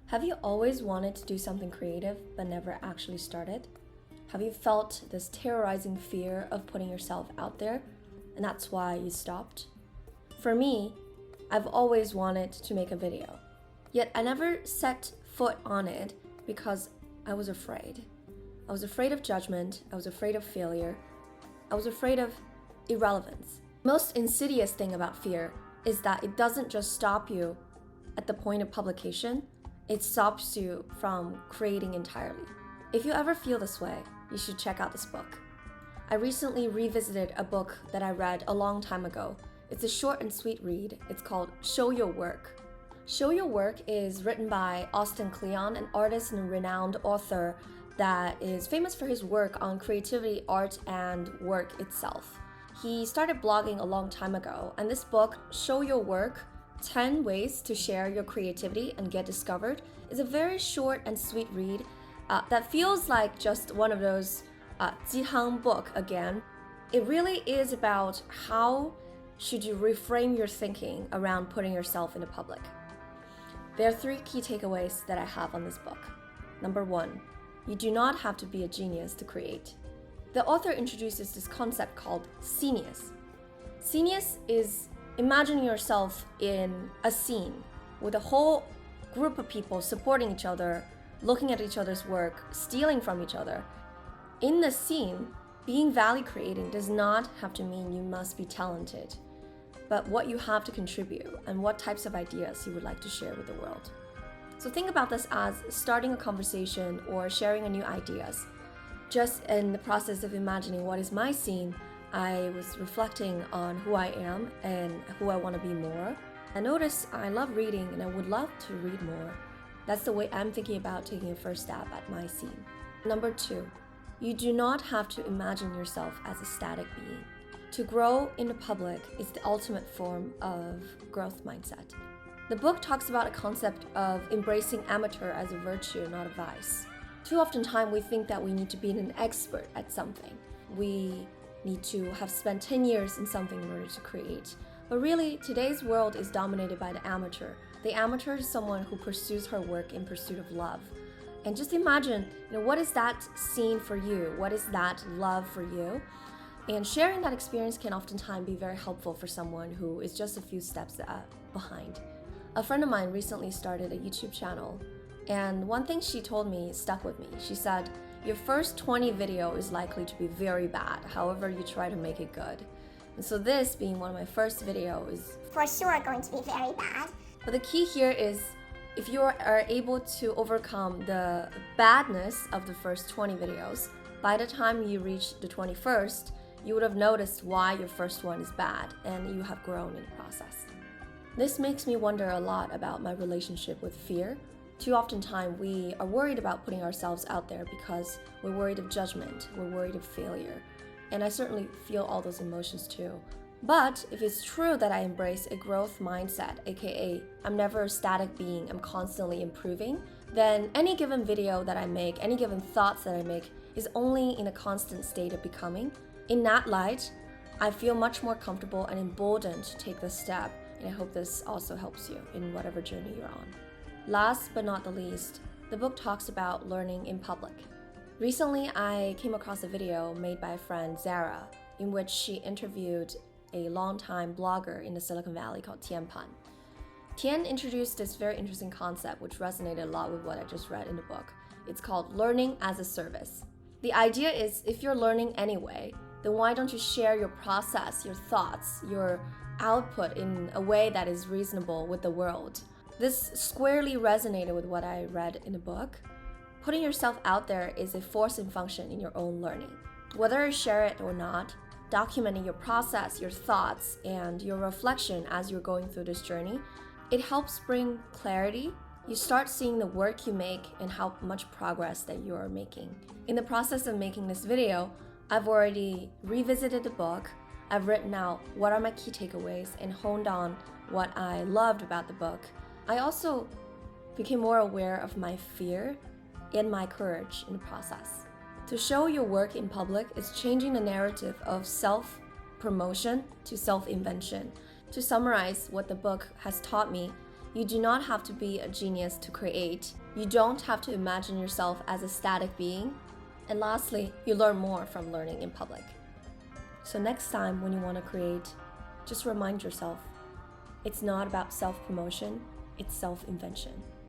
Have you always wanted to do something creative but never actually started? Have you felt this terrorizing fear of putting yourself out there and that's why you stopped? For me, I've always wanted to make a video, yet I never set foot on it because I was afraid. I was afraid of judgment, I was afraid of failure, I was afraid of irrelevance. Most insidious thing about fear is that it doesn't just stop you at the point of publication, it stops you from creating entirely. If you ever feel this way, you should check out this book. I recently revisited a book that I read a long time ago. It's a short and sweet read. It's called Show Your Work. Show Your Work is written by Kleon, an artist and renowned author that is famous for his work on creativity, art, and work itself. He started blogging a long time ago, and this book, Show Your Work, 10 Ways to Share Your Creativity and Get Discovered, is a very short and sweet read that feels like just one of those 鸡汤 book again. It really is about how should you reframe your thinking around putting yourself in the public. There are 3 key takeaways that I have on this book. Number 1, you do not have to be a genius to create. The author introduces this concept called scenius. Scenius is imagining yourself in a scene with a whole group of people supporting each other, looking at each other's work, stealing from each other. In the scene, being value creating does not have to mean you must be talented, but what you have to contribute and what types of ideas you would like to share with the world. So think about this as starting a conversation or sharing a new ideas. Just in the process of imagining what is my scene, I was reflecting on who I am and who I want to be more. I noticed I love reading and I would love to read more. That's the way I'm thinking about taking a first stab at my scene. Number 2, you do not have to imagine yourself as a static being. To grow in the public is the ultimate form of growth mindset. The book talks about a concept of embracing amateur as a virtue, not a vice. Too often time we think that we need to be an expert at something. We need to have spent 10 years in something in order to create. But really, today's world is dominated by the amateur. The amateur is someone who pursues her work in pursuit of love. And just imagine, what is that scene for you? What is that love for you? And sharing that experience can oftentimes be very helpful for someone who is just a few steps behind. A friend of mine recently started a YouTube channel, and one thing she told me stuck with me. She said, your first 20 video is likely to be very bad, however you try to make it good. And so this being one of my first videos is for sure going to be very bad. But the key here is if you are able to overcome the badness of the first 20 videos, by the time you reach the 21st, you would have noticed why your first one is bad and you have grown in the process. This makes me wonder a lot about my relationship with fear. Too often time we are worried about putting ourselves out there because we're worried of judgment, we're worried of failure. And I certainly feel all those emotions too. But if it's true that I embrace a growth mindset, aka I'm never a static being, I'm constantly improving, then any given video that I make, any given thoughts that I make is only in a constant state of becoming. In that light, I feel much more comfortable and emboldened to take this step, and I hope this also helps you in whatever journey you're on. Last but not the least, the book talks about learning in public. Recently, I came across a video made by a friend, Zara, in which she interviewed a longtime blogger in the Silicon Valley called Tian Pan. Tian introduced this very interesting concept which resonated a lot with what I just read in the book. It's called learning as a service. The idea is if you're learning anyway, then why don't you share your process, your thoughts, your output in a way that is reasonable with the world? This squarely resonated with what I read in the book. Putting yourself out there is a forcing function in your own learning. Whether you share it or not, documenting your process, your thoughts, and your reflection as you're going through this journey, it helps bring clarity. You start seeing the work you make and how much progress that you are making. In the process of making this video, I've already revisited the book. I've written out what are my key takeaways and honed on what I loved about the book. I also became more aware of my fear and my courage in the process. To show your work in public is changing the narrative of self-promotion to self-invention. To summarize what the book has taught me You do not have to be a genius to create. You don't have to imagine yourself as a static being. And lastly, you learn more from learning in public. So next time when you want to create, just remind yourself, it's not about self-promotion, it's self-invention.